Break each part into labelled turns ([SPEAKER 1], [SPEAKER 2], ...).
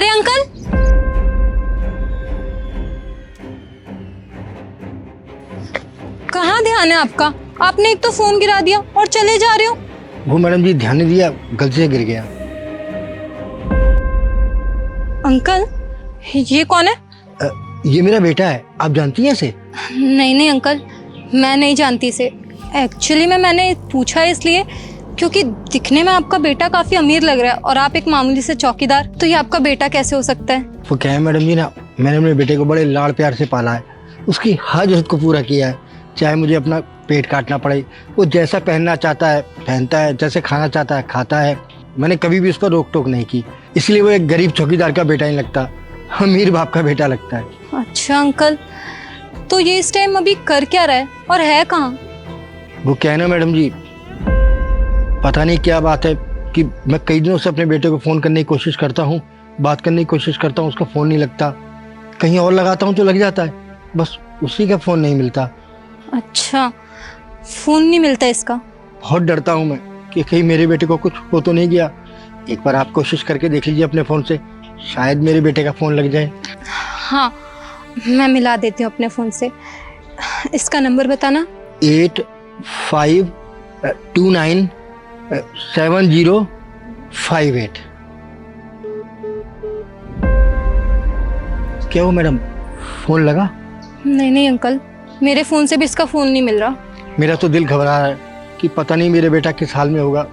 [SPEAKER 1] अरे अंकल, कहाँ ध्यान है आपका? आपने एक तो फोन गिरा दिया और चले जा रहे हो।
[SPEAKER 2] वो मैडम जी ध्यान नहीं दिया, गलती से गिर गया।
[SPEAKER 1] अंकल, ये कौन है?
[SPEAKER 2] ये मेरा बेटा है, आप जानती हैं इसे?
[SPEAKER 1] नहीं अंकल, मैं नहीं जानती इसे। एक्चुअली मैंने पूछा इसलिए क्योंकि दिखने में आपका बेटा काफी अमीर लग रहा है और आप एक मामूली से चौकीदार, तो ये आपका बेटा कैसे हो सकता है?
[SPEAKER 2] वो क्या है मैडम जी ना, मैंने अपने बेटे को बड़े लाड़ प्यार से पाला है, उसकी हर जरूरत को पूरा किया है। चाहे मुझे अपना पेट काटना पड़े, वो जैसा पहनना चाहता है पहनता है, जैसे खाना चाहता है खाता है। मैंने कभी भी उस पर रोक टोक नहीं की, इसलिए वो एक गरीब चौकीदार का बेटा नहीं लगता, अमीर बाप का बेटा लगता है।
[SPEAKER 1] अच्छा अंकल, तो ये इस टाइम अभी कर क्या रहा है और है कहाँ?
[SPEAKER 2] वो क्या है ना मैडम जी, पता नहीं क्या बात है कि मैं कई दिनों से अपने बेटे को फ़ोन करने की कोशिश करता हूँ, बात करने की कोशिश करता हूँ, उसका फ़ोन नहीं लगता। कहीं और लगाता हूँ तो लग जाता है, बस उसी का फ़ोन नहीं मिलता।
[SPEAKER 1] अच्छा, फोन नहीं मिलता इसका?
[SPEAKER 2] बहुत डरता हूँ मैं कि कहीं मेरे बेटे को कुछ हो तो नहीं गया। एक बार आप कोशिश करके देख लीजिए अपने फ़ोन से, शायद मेरे बेटे का फ़ोन लग जाए।
[SPEAKER 1] हाँ, मैं मिला देती हूँ अपने फ़ोन से। इसका नंबर बताना।
[SPEAKER 2] 85297058। क्या हो मैडम, फ़ोन लगा?
[SPEAKER 1] नहीं अंकल, मेरे फ़ोन से भी इसका फ़ोन नहीं मिल रहा।
[SPEAKER 2] मेरा तो दिल घबरा रहा है कि पता नहीं मेरे बेटा किस हाल में होगा।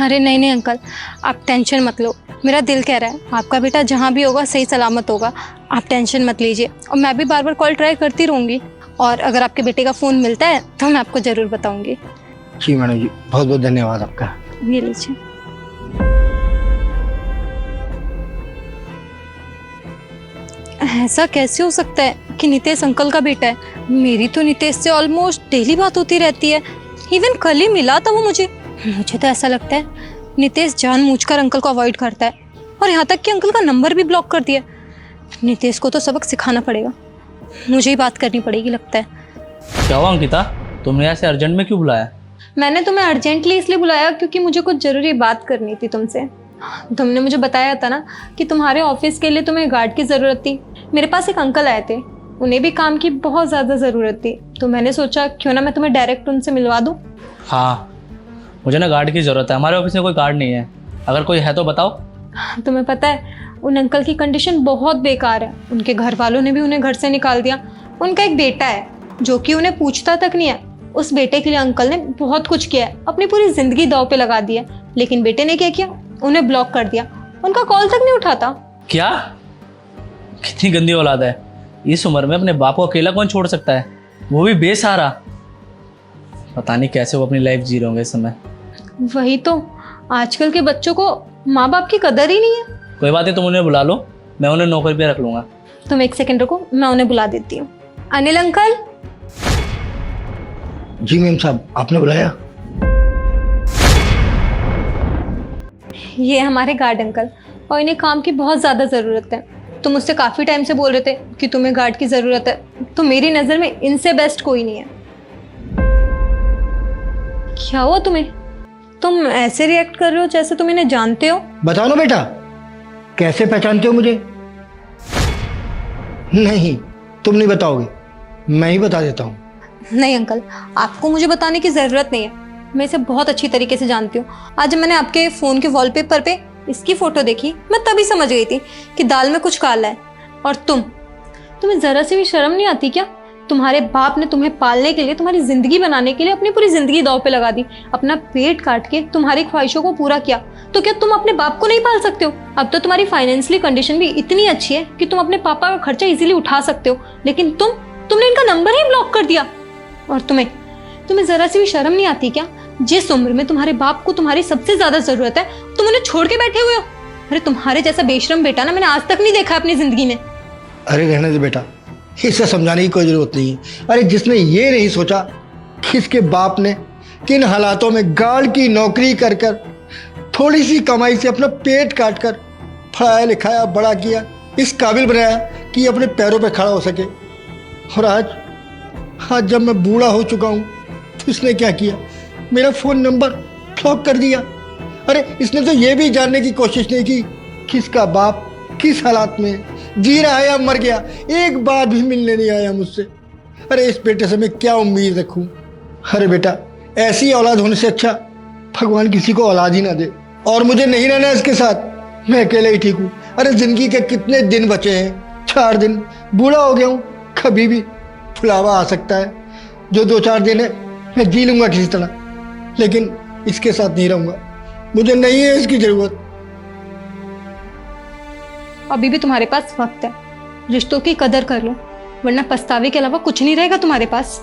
[SPEAKER 1] अरे नहीं अंकल, आप टेंशन मत लो। मेरा दिल कह रहा है आपका बेटा जहाँ भी होगा सही सलामत होगा, आप टेंशन मत लीजिए। और मैं भी बार बार कॉल ट्राई करती रहूँगी, और अगर आपके बेटे का फ़ोन मिलता है तो मैं आपको ज़रूर बताऊँगी।
[SPEAKER 2] जी मैडम जी, बहुत बहुत धन्यवाद आपका।
[SPEAKER 1] ये लीजिए। ऐसा कैसे हो सकता है कि नितेश अंकल का बेटा है? मेरी तो नितेश से ऑलमोस्ट डेली बात होती रहती है, इवन कल ही मिला था वो मुझे तो ऐसा लगता है नितेश जानबूझकर अंकल को अवॉइड करता है, और यहाँ तक कि अंकल का नंबर भी ब्लॉक कर दिया। नितेश को तो सबक सिखाना पड़ेगा, मुझे ही बात करनी पड़ेगी लगता है।
[SPEAKER 3] क्या हुआ अंकिता, तुमने ऐसे अर्जेंट में क्यों बुलाया?
[SPEAKER 1] मैंने तुम्हें अर्जेंटली इसलिए बुलाया क्योंकि मुझे कुछ ज़रूरी बात करनी थी तुमसे। तुमने मुझे बताया था ना कि तुम्हारे ऑफिस के लिए तुम्हें गार्ड की ज़रूरत थी। मेरे पास एक अंकल आए थे, उन्हें भी काम की बहुत ज़्यादा ज़रूरत थी, तो मैंने सोचा क्यों ना मैं तुम्हें डायरेक्ट उनसे मिलवा दूँ।
[SPEAKER 3] हाँ, मुझे ना गार्ड की ज़रूरत है, हमारे ऑफिस में कोई गार्ड नहीं है, अगर कोई है तो बताओ।
[SPEAKER 1] तुम्हें पता है उन अंकल की कंडीशन बहुत बेकार है, उनके घर वालों ने भी उन्हें घर से निकाल दिया। उनका एक बेटा है जो कि उन्हें पूछता तक नहीं है। उस बेटे के लिए अंकल ने बहुत कुछ किया है, अपनी पूरी ज़िंदगी दांव पे लगा दी है, लेकिन बेटे ने क्या किया, उन्हें ब्लॉक कर दिया, उनका कॉल तक नहीं उठाता।
[SPEAKER 3] क्या? कितनी गंदी औलाद है, इस उम्र में अपने बाप को अकेला कौन छोड़ सकता है, वो भी बेसहारा। पता नहीं कैसे वो अपनी लाइफ जी रहे होंगे इस समय।
[SPEAKER 1] वही तो, आजकल के बच्चों को माँ बाप की कदर ही नहीं है।
[SPEAKER 3] कोई बात नहीं, तुम उन्हें बुला लो, मैं उन्हें नौकरी पे रख लूँगा।
[SPEAKER 1] तुम एक सेकंड रुको, मैं उन्हें बुला देती हूँ। अनिल अंकल।
[SPEAKER 2] जी मैम साहब, आपने बुलाया?
[SPEAKER 1] ये हमारे गार्ड अंकल, और इन्हें काम की बहुत ज़्यादा ज़रूरत है। तुम मुझसे काफ़ी टाइम से बोल रहे थे कि तुम्हें गार्ड की ज़रूरत है, तो मेरी नज़र में इनसे बेस्ट कोई नहीं है। क्या हुआ तुम्हें? तुम ऐसे रिएक्ट कर रहे हो जैसे तुम इन्हें जानते हो।
[SPEAKER 2] बताओ ना बेटा, कैसे पहचानते हो मुझे? नहीं, तुम नहीं बताओगे, मैं ही बता देता हूँ।
[SPEAKER 1] नहीं अंकल, आपको मुझे बताने की ज़रूरत नहीं है, मैं इसे बहुत अच्छी तरीके से जानती हूँ। आज जब मैंने आपके फ़ोन के वॉलपेपर पे इसकी फ़ोटो देखी, मैं तभी समझ गई थी कि दाल में कुछ काला है। और तुम्हें ज़रा सी भी शर्म नहीं आती क्या? तुम्हारे बाप ने तुम्हें पालने के लिए, तुम्हारी ज़िंदगी बनाने के लिए अपनी पूरी ज़िंदगी दांव पे लगा दी, अपना पेट काट के तुम्हारी ख्वाहिशों को पूरा किया, तो क्या तुम अपने बाप को नहीं पाल सकते हो? अब तो तुम्हारी फाइनेंशियली कंडीशन भी इतनी अच्छी है कि तुम अपने पापा का खर्चा इजीली उठा सकते हो, लेकिन तुमने इनका नंबर ही ब्लॉक कर दिया। और तुम्हें ज़रा सी भी शर्म नहीं आती क्या? जिस उम्र में तुम्हारे बाप को तुम्हारी सबसे ज़्यादा ज़रूरत है, तुम उन्हें छोड़ के बैठे हुए हो। अरे तुम्हारे जैसा बेशरम बेटा ना मैंने आज तक नहीं देखा अपनी ज़िंदगी में।
[SPEAKER 2] अरे रहने दे बेटा, इसे समझाने की कोई ज़रूरत नहीं है। अरे जिसने ये नहीं सोचा कि इसके बाप ने किन हालातों में गार्ड की नौकरी कर कर थोड़ी सी कमाई से अपना पेट काट कर पढ़ाया लिखाया, बड़ा किया, इस काबिल बनाया कि अपने पैरों पर खड़ा हो सके। और आज जब मैं बूढ़ा हो चुका हूँ तो इसने क्या किया, मेरा फ़ोन नंबर ब्लॉक कर दिया। अरे इसने तो ये भी जानने की कोशिश नहीं की कि इसका बाप किस हालात में है, जी रहा है या मर गया, एक बार भी मिलने नहीं आया मुझसे। अरे इस बेटे से मैं क्या उम्मीद रखूं। अरे बेटा, ऐसी औलाद होने से अच्छा भगवान किसी को औलाद ही ना दे। और मुझे नहीं रहना इसके साथ, मैं अकेले ही ठीक हूँ। अरे जिंदगी के कितने दिन बचे हैं, 4 दिन, बूढ़ा हो गया हूँ, कभी भी फुलावा आ सकता है। जो 2-4 दिन है मैं जी लूंगा किसी तरह, लेकिन इसके साथ नहीं रहूंगा, मुझे नहीं है इसकी जरूरत।
[SPEAKER 1] अभी भी तुम्हारे पास वक्त है, रिश्तों की कदर कर लो, वरना पछतावे के अलावा कुछ नहीं रहेगा तुम्हारे पास।